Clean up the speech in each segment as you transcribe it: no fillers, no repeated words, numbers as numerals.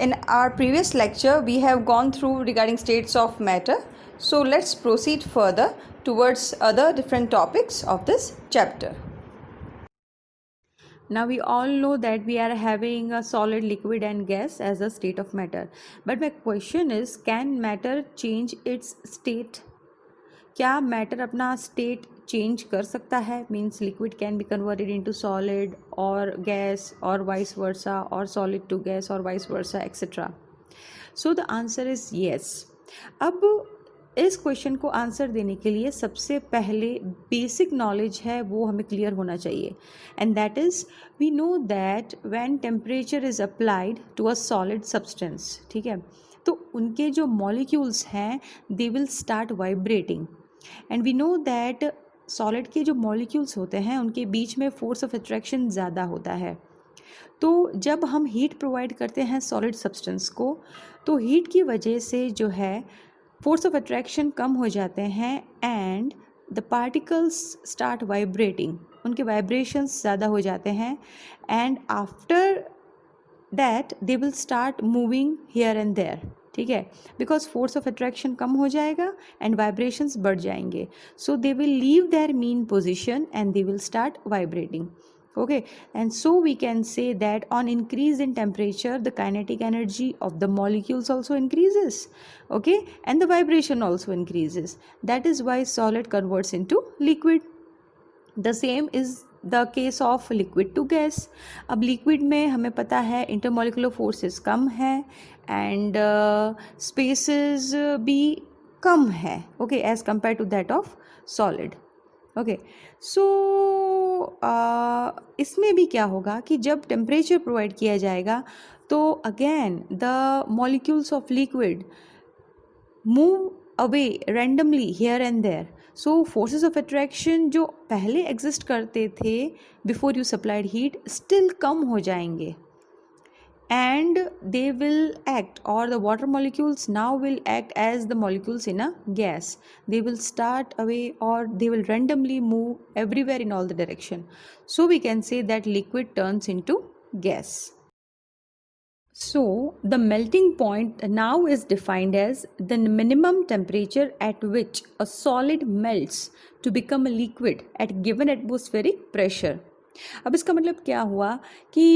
In our previous lecture, we have gone through regarding states of matter. So let's proceed further towards other different topics of this chapter. Now we all know that we are having a solid, liquid and gas as a state of matter. But my question is, can matter change its state? क्या matter अपना state change कर सकता है? Means liquid can be converted into solid और gas और vice versa, और solid to gas और vice versa etcetera. So the answer is yes. अब इस क्वेश्चन को आंसर देने के लिए सबसे पहले बेसिक नॉलेज है वो हमें क्लियर होना चाहिए, and that is we know that when temperature is applied to a solid substance, ठीक है, तो उनके जो मॉलिक्यूल्स हैं they will start vibrating. And we know that solid के जो मॉलिक्यूल्स होते हैं उनके बीच में फोर्स ऑफ अट्रैक्शन ज़्यादा होता है. तो जब हम हीट प्रोवाइड करते हैं सॉलिड सब्सटेंस को, तो हीट की वजह से जो है फोर्स ऑफ अट्रैक्शन कम हो जाते हैं and the particles start vibrating. उनके वाइब्रेशंस ज़्यादा हो जाते हैं and after that they will start moving here and there, ठीक है, बिकॉज फोर्स ऑफ अट्रैक्शन कम हो जाएगा एंड वाइब्रेशंस बढ़ जाएंगे. So they will leave their mean position and they will start vibrating. Okay, and so we can say that on increase in temperature the kinetic energy of the molecules also increases, okay, and the vibration also increases. That is why solid converts into liquid. The same is the case of liquid to gas. अब liquid में हमें पता है intermolecular forces कम है and spaces भी कम है, okay, as compared to that of solid. Okay, so इसमें भी क्या होगा कि जब टेम्परेचर प्रोवाइड किया जाएगा तो again the molecules of liquid move away randomly here and there. So forces of attraction जो पहले एग्जिस्ट करते थे before you supplied heat still कम हो जाएंगे and they will act, or the water molecules now will act as the molecules in a gas. They will start away or they will randomly move everywhere in all the direction. So we can say that liquid turns into gas. So the melting point now is defined as the minimum temperature at which a solid melts to become a liquid at given atmospheric pressure. अब इसका मतलब क्या हुआ कि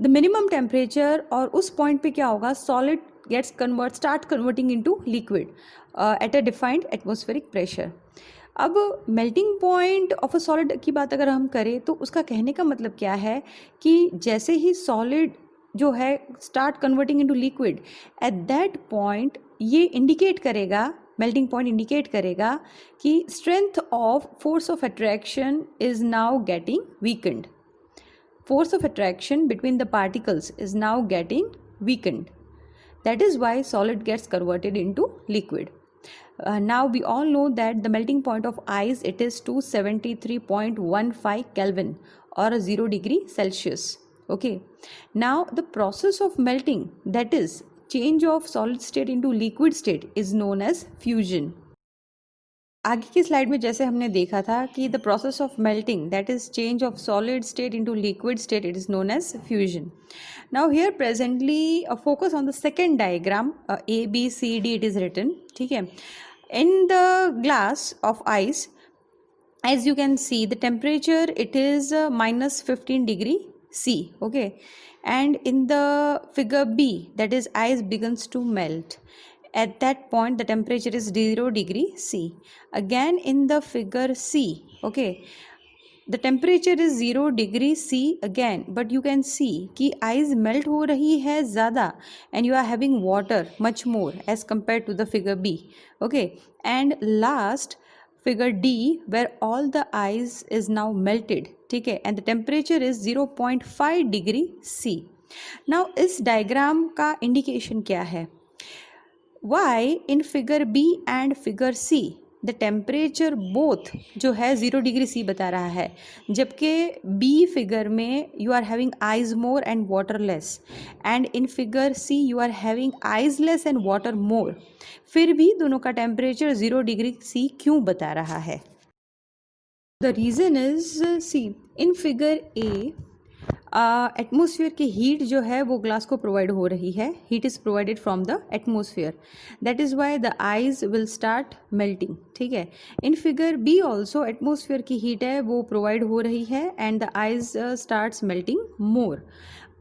the minimum temperature, और उस point पे क्या होगा, solid gets start converting into liquid at a defined atmospheric pressure. अब melting point of a solid की बात अगर हम करें तो उसका कहने का मतलब क्या है कि जैसे ही सॉलिड जो है start converting into liquid, eight that point ये इंडिकेट करेगा, मेल्टिंग पॉइंट इंडिकेट करेगा कि strength of force of attraction is now getting weekend. Force of attraction between the particles is now getting weakened. That is why solid gets converted into liquid. Now we all know that the melting point of ice, it is 273.15 Kelvin or 0 degree Celsius. Okay. Now the process of melting, that is change of solid state into liquid state, is known as fusion. आगे की slide में जैसे हमने देखा था कि the process of melting, that is change of solid state into liquid state, it is known as fusion. Now here presently focus on the second diagram, A B C D it is written, ठीक है. In the glass of ice, as you can see, the temperature it is minus 15 degree C, okay, and in the figure B, that is ice begins to melt. At that point the temperature is 0 degree C. Again in the figure C, okay, the temperature is 0 degree C again, but you can see कि ice melt हो रही है ज़्यादा and you are having water much more as compared to the figure B, okay, and last figure D where all the ice is now melted, ठीक है, and the temperature is 0.5 degree C. Now इस diagram का indication क्या है? Why in figure B and figure C the temperature both जो है 0 degree C बता रहा है, जबकि B फिगर में you are having ice more and water less, and in figure C you are having ice less and water more. फिर भी दोनों का टेम्परेचर 0 degree C क्यों बता रहा है? The reason is, see, in figure A atmosphere की heat जो है वो ग्लास को प्रोवाइड हो रही है, heat is provided from the atmosphere, that is why the ice will start melting. ठीक है, in figure B also atmosphere की हीट है वो प्रोवाइड हो रही है and the ice starts melting more.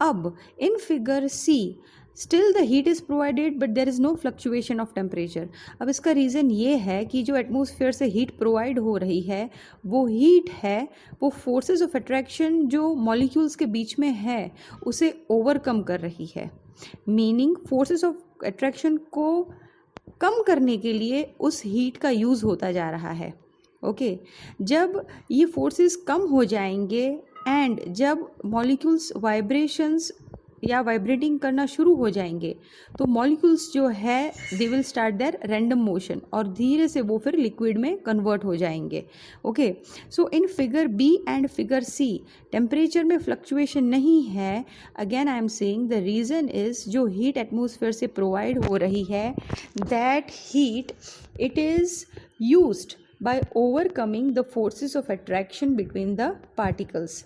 अब in figure C still the heat is provided but there is no fluctuation of temperature. अब इसका रीज़न ये है कि जो एटमोसफियर से हीट प्रोवाइड हो रही है वो हीट है वो फोर्सेस ऑफ अट्रैक्शन जो मॉलिक्यूल्स के बीच में है उसे ओवरकम कर रही है। मीनिंग फोर्सेस ऑफ अट्रैक्शन को कम करने के लिए उस हीट का यूज़ होता जा रहा है। ओके, जब ये फोर्सेस कम हो जाएंगे एंड जब मॉलिक्यूल्स वाइब्रेशंस या वाइब्रेटिंग करना शुरू हो जाएंगे तो मॉलिक्यूल्स जो है they will start their random motion और धीरे से वो फिर लिक्विड में कन्वर्ट हो जाएंगे। Okay, so in figure B and figure C temperature में फ्लक्चुएशन नहीं है। Again I am saying the reason is जो हीट एटमोसफेयर से प्रोवाइड हो रही है that heat it is used by overcoming the forces of attraction between the particles।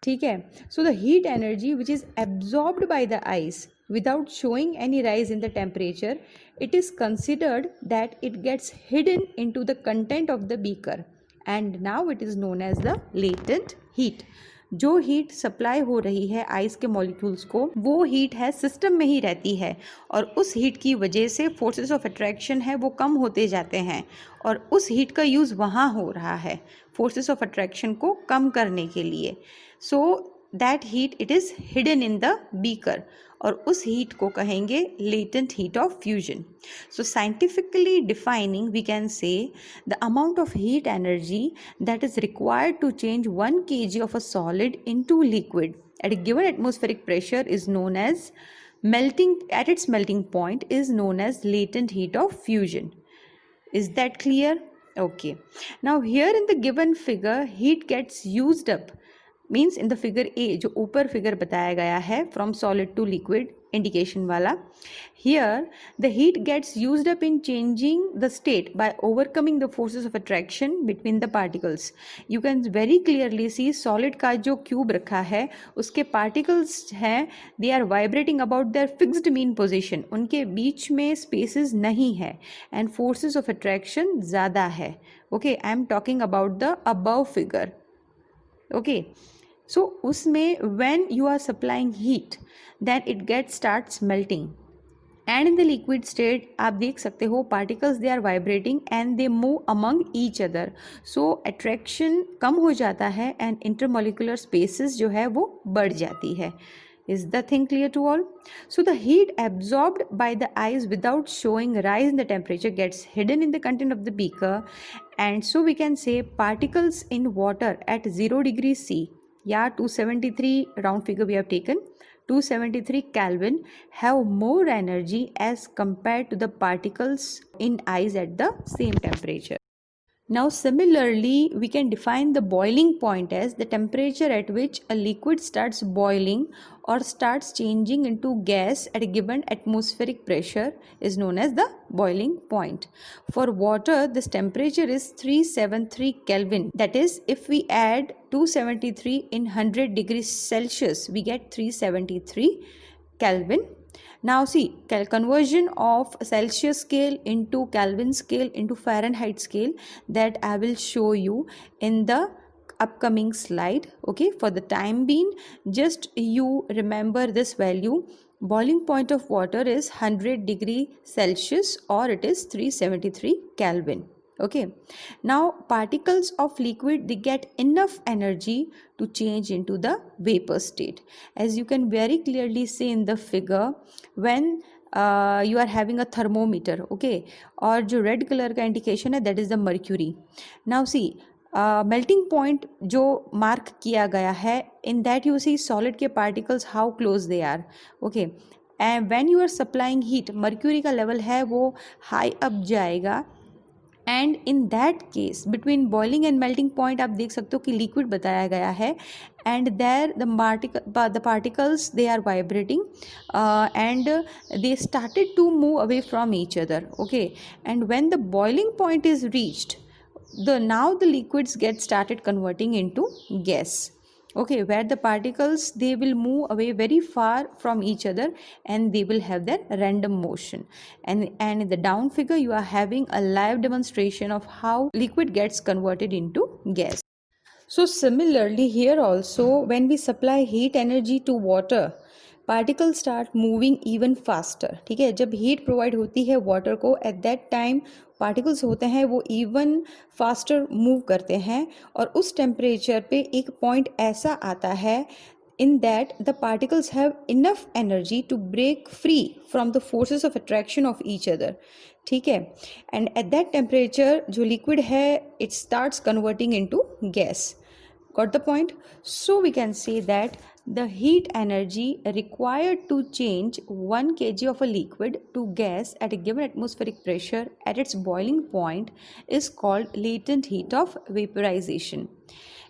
ठीक है, so the heat energy which is absorbed by the ice without showing any rise in the temperature, it is considered that it gets hidden into the content of the beaker and now it is known as the latent heat। जो heat supply हो रही है ice के molecules को वो heat है system में ही रहती है और उस हीट की वजह से फोर्सेस ऑफ अट्रैक्शन है वो कम होते जाते हैं और उस हीट का यूज़ वहाँ हो रहा है फोर्सेस ऑफ अट्रैक्शन को कम करने के लिए। So that heat it is hidden in the beaker और उस हीट को कहेंगे latent heat of fusion. So scientifically defining we can say the amount of heat energy that is required to change 1 kg of a solid into liquid at a given atmospheric pressure is known as melting, at its melting point is known as latent heat of fusion। Is that clear? Okay, now here in the given figure heat gets used up means in the figure A जो ऊपर figure बताया गया है from solid to liquid indication वाला, here the heat gets used up in changing the state by overcoming the forces of attraction between the particles. You can very clearly see solid का जो cube रखा है उसके particles हैं they are vibrating about their fixed mean position, उनके बीच में spaces नहीं है एंड फोर्सेस ऑफ अट्रैक्शन ज़्यादा है। Okay, I am talking about the above figure. Okay, so उसमें when you are supplying heat then it gets starts melting and in the liquid state आप देख सकते हो particles they are vibrating and they move among each other, so attraction कम हो जाता है and intermolecular spaces जो है वो बढ़ जाती है। Is the thing clear to all? So the heat absorbed by the ice without showing rise in the temperature gets hidden in the content of the beaker and so we can say particles in water at 0 degrees C, yeah, 273 round figure we have taken, 273 Kelvin have more energy as compared to the particles in ice at the same temperature. Now similarly we can define the boiling point as the temperature at which a liquid starts boiling or starts changing into gas at a given atmospheric pressure is known as the boiling point. For water this temperature is 373 Kelvin, that is if we add 273 in 100 degrees Celsius we get 373 Kelvin. Now see conversion of Celsius scale into Kelvin scale into Fahrenheit scale that I will show you in the upcoming slide. Okay, for the time being just you remember this value. Boiling point of water is 100 degree Celsius or it is 373 Kelvin. Okay, now particles of liquid they get enough energy to change into the vapor state, as you can very clearly see in the figure when you are having a thermometer. Okay, और जो red color का indication है that is the mercury. Now see melting point जो mark किया गया है in that you see solid के particles how close they are. Okay, and when you are supplying heat mercury का level है वो high up जाएगा and in that case between boiling and melting point आप देख सकते हो कि लिक्विड बताया गया है and there the particles they are vibrating and they started to move away from each other. Okay, and when the boiling point is reached now the liquids get started converting into gas. okay, where the particles, they will move away very far from each other and they will have their random motion. And in the down figure you are having a live demonstration of how liquid gets converted into gas. So similarly here also, when we supply heat energy to water, particles start moving even faster. ठीक है, जब heat provide होती है water को, at that time particles होते हैं वो even faster move करते हैं, और उस temperature पे एक point ऐसा आता है in that the particles have enough energy to break free from the forces of attraction of each other. ठीक है, and at that temperature जो liquid है it starts converting into gas. Got the point? So we can say that the heat energy required to change 1 kg of a liquid to gas at a given atmospheric pressure at its boiling point is called latent heat of vaporization.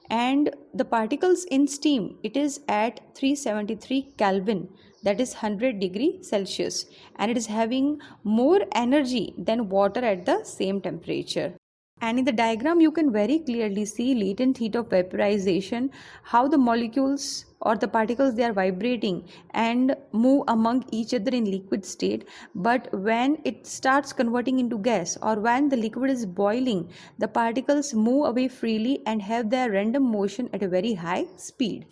And the particles in steam, it is at 373 Kelvin, that is 100 degree Celsius, and it is having more energy than water at the same temperature. And in the diagram you can very clearly see latent heat of vaporization, how the molecules or the particles, they are vibrating and move among each other in liquid state, but when it starts converting into gas or when the liquid is boiling, the particles move away freely and have their random motion at a very high speed.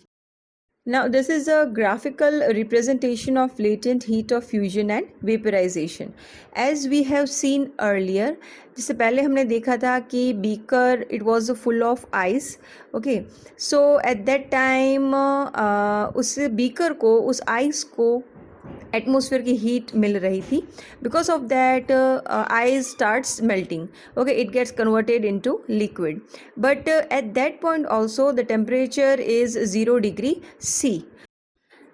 Now this is a graphical representation of latent heat of fusion and vaporization. As we have seen earlier, जिससे पहले हमने देखा था कि beaker it was full of ice. Okay, so at that time उस beaker को, उस ice को एटमोसफियर की हीट मिल रही थी. Because of that ice starts melting. Okay, it gets converted into liquid, but at that point also the temperature is 0 degree C.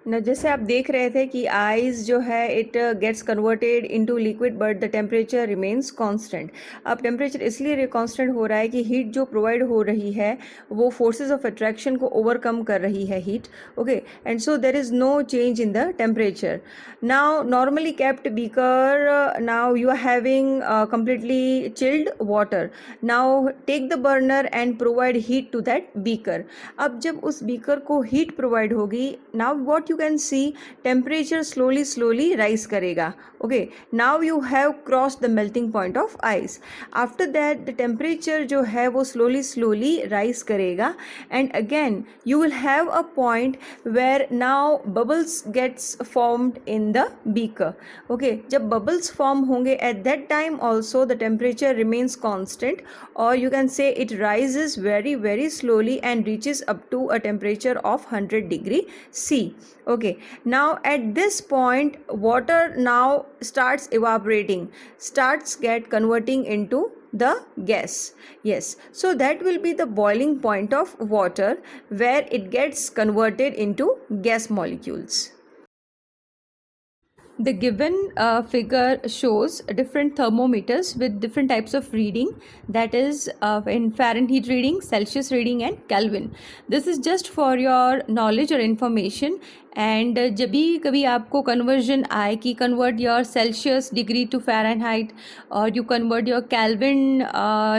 न जैसे आप देख रहे थे कि आइस जो है it gets converted into liquid but the temperature remains constant. अब टेम्परेचर इसलिए कांस्टेंट हो रहा है कि हीट जो प्रोवाइड हो रही है वो फोर्सेस ऑफ अट्रैक्शन को ओवरकम कर रही है heat. Okay, and so there is no change in the temperature. Now normally kept beaker, now you are having completely chilled water. Now take the burner and provide heat to that beaker. अब जब उस beaker को heat provide होगी, now what you can see, temperature slowly rise करेगा. Okay, now you have crossed the melting point of ice. After that the temperature जो है वो slowly rise करेगा, and again you will have a point where now bubbles gets formed in the beaker. Okay, जब bubbles form होंगे at that time also the temperature remains constant, or you can say it rises very slowly and reaches up to a temperature of 100 degree C. Okay, now at this point water now starts evaporating, starts get converting into the gas. Yes, so that will be the boiling point of water where it gets converted into gas molecules. The given figure shows different thermometers with different types of reading, that is in Fahrenheit reading, Celsius reading and Kelvin. This is just for your knowledge or information. And जब भी कभी आपको conversion आए कि convert your Celsius degree to Fahrenheit or you convert your Kelvin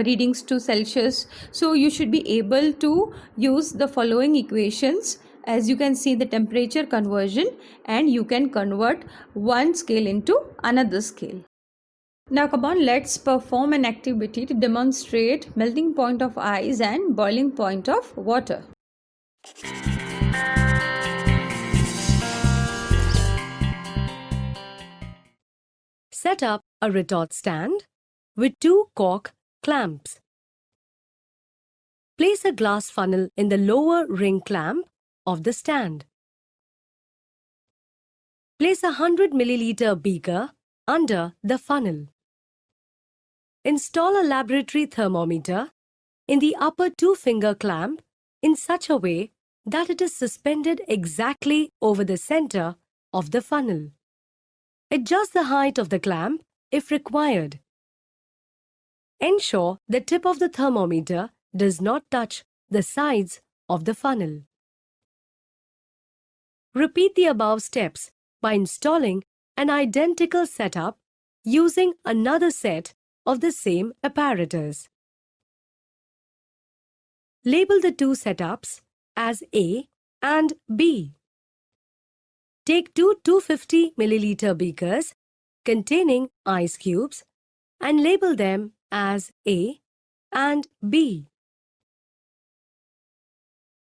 readings to Celsius, so you should be able to use the following equations. As you can see the temperature conversion, and you can convert one scale into another scale. Now come on, let's perform an activity to demonstrate melting point of ice and boiling point of water. Set up a retort stand with 2 cork clamps. Place a glass funnel in the lower ring clamp of the stand. Place a 100 milliliter beaker under the funnel. Install a laboratory thermometer in the upper 2-finger clamp in such a way that it is suspended exactly over the center of the funnel. Adjust the height of the clamp if required. Ensure the tip of the thermometer does not touch the sides of the funnel. Repeat the above steps by installing an identical setup using another set of the same apparatus. Label the two setups as A and B. Take two 250 milliliter beakers containing ice cubes and label them as A and B.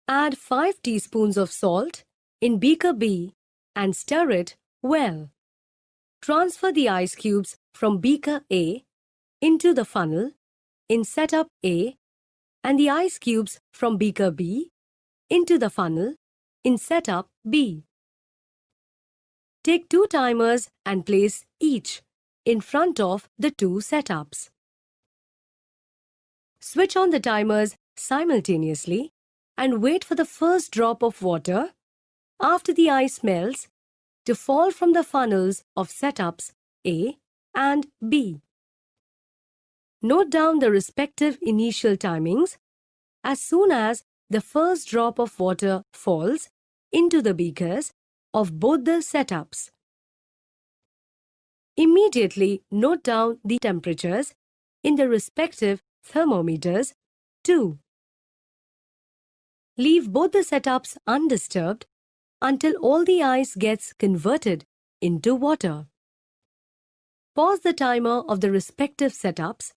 Add 5 teaspoons of salt in beaker B and stir it well. Transfer the ice cubes from beaker A into the funnel in setup A and the ice cubes from beaker B into the funnel in setup B. Take 2 timers and place each in front of the 2 setups. Switch on the timers simultaneously and wait for the first drop of water after the ice melts to fall from the funnels of setups A and B. Note down the respective initial timings as soon as the first drop of water falls into the beakers of both the setups. Immediately note down the temperatures in the respective thermometers too. Leave both the setups undisturbed until all the ice gets converted into water. Pause the timer of the respective setups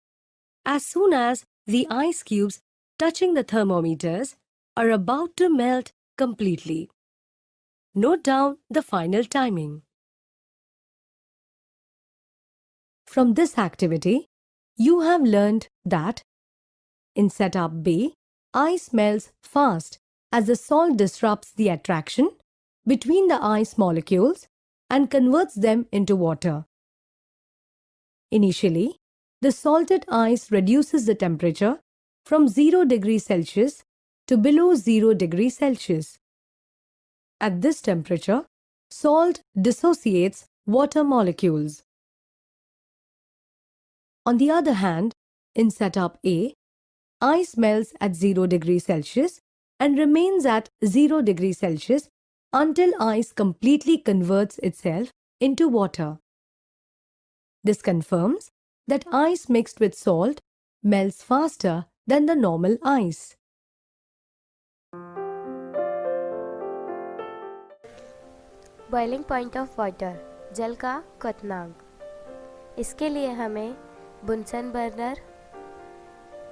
as soon as the ice cubes touching the thermometers are about to melt completely. Note down the final timing. From this activity, you have learned that in setup B, ice melts fast as the salt disrupts the attraction between the ice molecules and converts them into water. Initially, the salted ice reduces the temperature from 0 degrees Celsius to below 0 degrees Celsius. At this temperature, salt dissociates water molecules. On the other hand, in setup A, ice melts at 0 degrees Celsius and remains at 0 degrees Celsius until ice completely converts itself into water. This confirms that ice mixed with salt melts faster than the normal ice. Boiling point of water, जल का क्वथनांक. इसके लिए हमें बुनसन burner,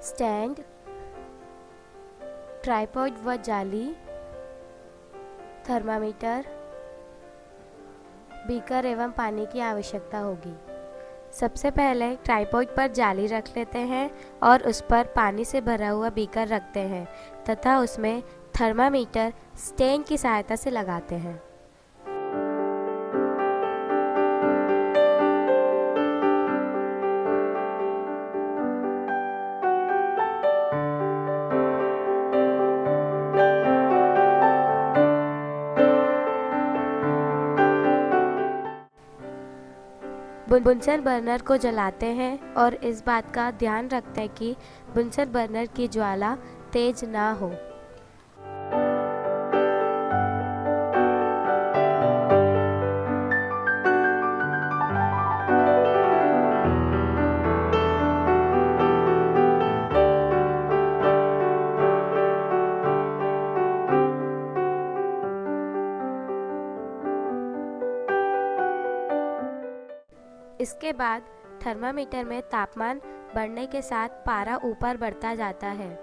stand, tripod व जाली, thermometer, beaker एवं पानी की आवश्यकता होगी. सबसे पहले ट्राइपॉड पर जाली रख लेते हैं और उस पर पानी से भरा हुआ बीकर रखते हैं तथा उसमें थर्मामीटर स्टैंड की सहायता से लगाते हैं. बुनसन बर्नर को जलाते हैं और इस बात का ध्यान रखते हैं कि बुनसन बर्नर की ज्वाला तेज ना हो. इसके बाद थर्मामीटर में तापमान बढ़ने के साथ पारा ऊपर बढ़ता जाता है.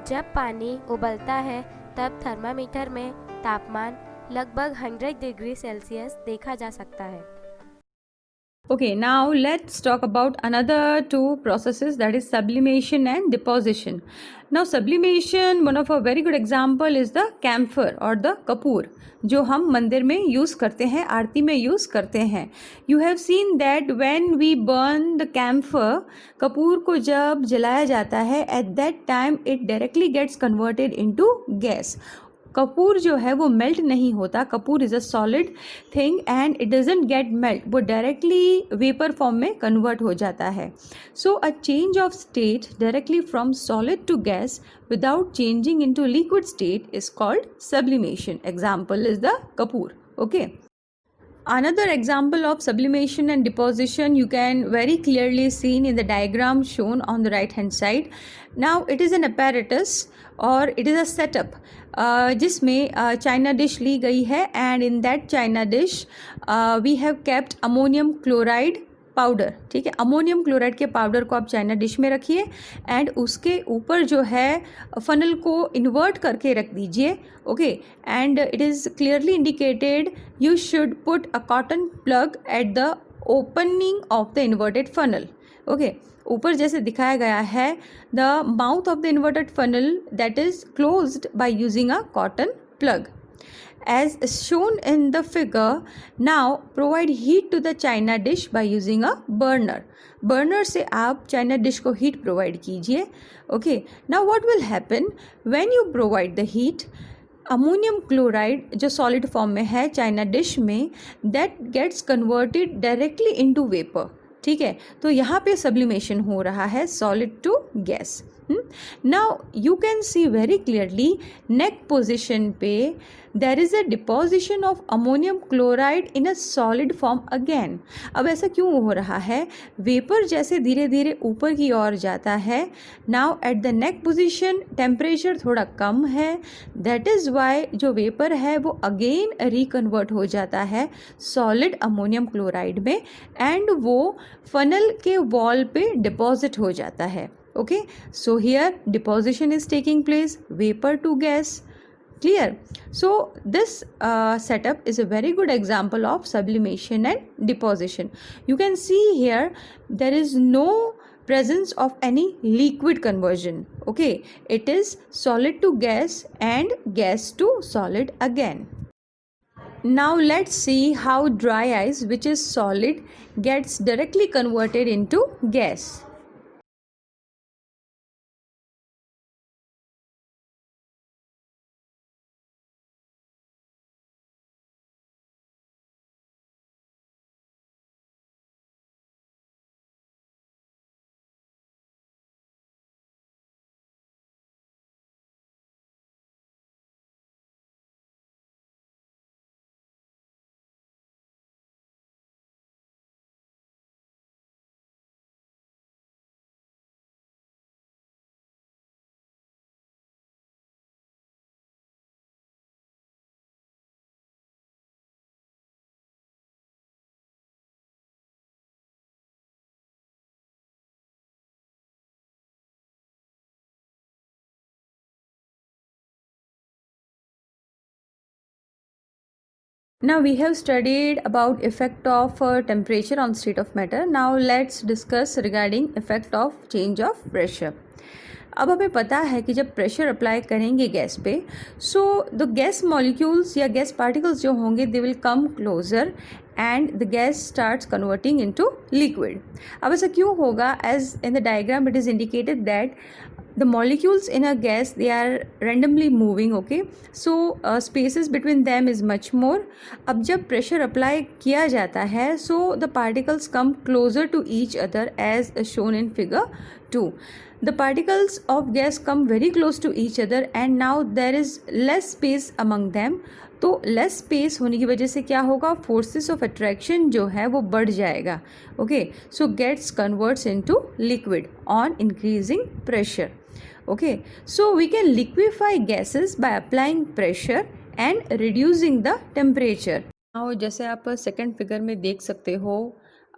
जब पानी उबलता है तब थर्मामीटर में तापमान लगभग 100 डिग्री सेल्सियस देखा जा सकता है. Okay, now let's talk about another two processes, that is sublimation and deposition. Now sublimation, one of a very good example is the camphor or the kapoor, जो हम मंदिर में यूज़ करते हैं, आरती में यूज़ करते हैं. You have seen that when we burn the camphor, Kapoor को जब जलाया जाता है, at that time it directly gets converted into gas. Kapoor जो है वो मेल्ट नहीं होता, kapur is a solid thing and it doesn't get melt, वो डायरेक्टली वेपर फॉर्म में कन्वर्ट हो जाता है. So a change of state directly from solid to gas without changing into liquid state is called sublimation. Example is the kapoor. Okay. Another example of sublimation and deposition you can very clearly seen in the diagram shown on the right hand side. Now it is an apparatus or it is a setup जिसमें china dish ली गई है and in that china dish we have kept ammonium chloride powder. ठीक है, ammonium chloride के powder को आप China dish में रखिए एंड उसके ऊपर जो है फनल को इन्वर्ट करके रख दीजिए. Okay, and it is clearly indicated you should put a cotton plug at the opening of the inverted funnel. Okay, ऊपर जैसे दिखाया गया है, the mouth of the inverted funnel that is closed by using a cotton plug. As shown in the figure, now provide heat to the china dish by using a burner. Burner से आप china dish को heat provide कीजिए. Okay, now what will happen when you provide the heat? Ammonium chloride जो solid form में है china dish में, that gets converted directly into vapour. ठीक है, तो यहाँ पे सब्लिमेशन हो रहा है solid to gas. Now you can see very clearly neck position पे there is a deposition of ammonium chloride in a solid form again. अब ऐसा क्यों हो रहा है? वेपर जैसे धीरे धीरे ऊपर की ओर जाता है. Now at the neck position temperature थोड़ा कम है, दैट इज़ वाई जो वेपर है वो अगेन रिकन्वर्ट हो जाता है सॉलिड अमोनियम क्लोराइड में एंड वो फनल के वॉल पे डिपॉजिट हो जाता है. Okay, so here deposition is taking place, vapor to gas. Clear? So this setup is a very good example of sublimation and deposition. You can see here there is no presence of any liquid conversion. Okay, it is solid to gas and gas to solid again. Now let's see how dry ice, which is solid, gets directly converted into gas. Now we have studied about effect of temperature on state of matter. Now let's discuss regarding effect of change of pressure. अब हमें पता है कि जब pressure apply करेंगे gas पे, so the gas molecules या gas particles जो होंगे they will come closer and the gas starts converting into liquid. अब ऐसा क्यों होगा? As in the diagram it is indicated that the molecules in a gas, they are randomly moving. Okay, so spaces between them is much more. अब जब pressure apply किया जाता है, so the particles come closer to each other as shown in figure 2. The particles of gas come very close to each other and now there is less space among them. तो less space होने की वजह से क्या होगा? Forces of attraction जो है वो बढ़ जाएगा. Okay, so gets converts into liquid on increasing pressure. Okay, so we can liquefy gases by applying pressure and reducing the temperature. Now जैसे आप सेकेंड फिगर में देख सकते हो,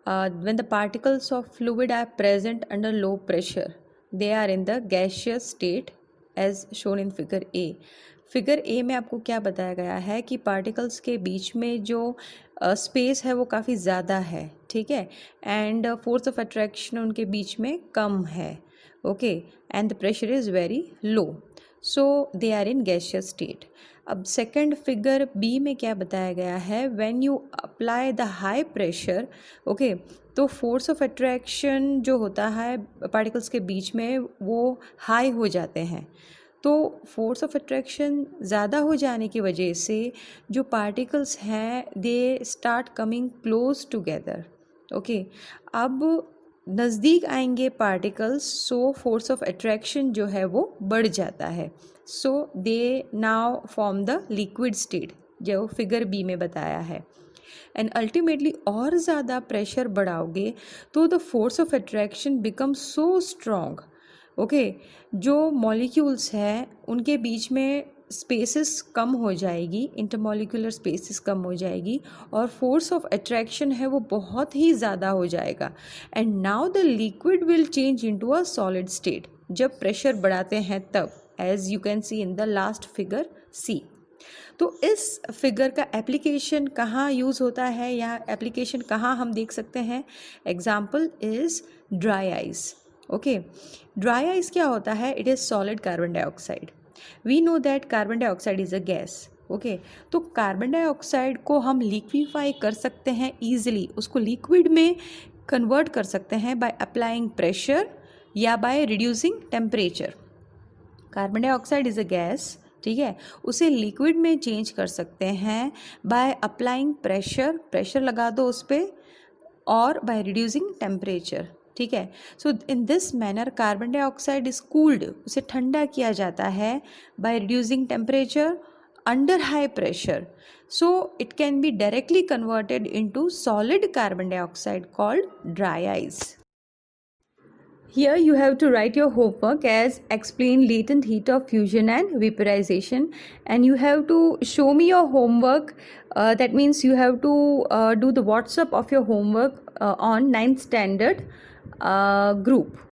when the particles of fluid are present under low pressure, they are in the gaseous state as shown in figure A. Figure A में आपको क्या बताया गया है कि पार्टिकल्स के बीच में जो स्पेस है वो काफ़ी ज़्यादा है. ठीक है, एंड फोर्स ऑफ अट्रैक्शन उनके बीच में कम है. Okay, and the pressure is very low, so they are in gaseous state. अब सेकंड फिगर बी में क्या बताया गया है? When you apply the high pressure, okay, तो फोर्स ऑफ अट्रैक्शन जो होता है पार्टिकल्स के बीच में वो हाई हो जाते हैं. तो फोर्स ऑफ अट्रैक्शन ज़्यादा हो जाने की वजह से जो पार्टिकल्स हैं they start coming close together. Okay, अब नज़दीक आएंगे particles, so force of attraction जो है वो बढ़ जाता है। So they now form the liquid state जो फिगर बी में बताया है। एंड अल्टीमेटली और ज़्यादा प्रेशर बढ़ाओगे तो the force of attraction become so strong. Okay, जो मॉलिक्यूल्स हैं उनके बीच में स्पेसेस कम हो जाएगी, इंटरमॉलिक्यूलर स्पेसेस कम हो जाएगी और फोर्स ऑफ अट्रैक्शन है वो बहुत ही ज़्यादा हो जाएगा। And now the liquid will change into a solid state जब प्रेशर बढ़ाते हैं तब, as you can see in the last figure C. तो इस फिगर का एप्लीकेशन कहाँ यूज़ होता है या एप्लीकेशन कहाँ हम देख सकते हैं? Example is dry ice. Okay, dry ice क्या होता है? It is solid carbon dioxide. We know that carbon dioxide is a gas. Okay, तो कार्बन डाइऑक्साइड को हम लिक्विफाई कर सकते हैं ईजिली, उसको लिक्विड में कन्वर्ट कर सकते हैं बाय अप्लाइंग प्रेशर या bye reducing temperature. Carbon dioxide is a gas, ठीक है, उसे लिक्विड में चेंज कर सकते हैं बाय अप्लाइंग प्रेशर, प्रेशर लगा दो उस पर, और बाय रिड्यूसिंग टेम्परेचर। ठीक है, so in this manner carbon dioxide is cooled, उसे ठंडा किया जाता है by reducing temperature under high pressure, so it can be directly converted into solid carbon dioxide called dry ice. Here you have to write your homework as explain latent heat of fusion and vaporization, and you have to show me your homework. That means you have to do the WhatsApp of your homework on 9th standard group.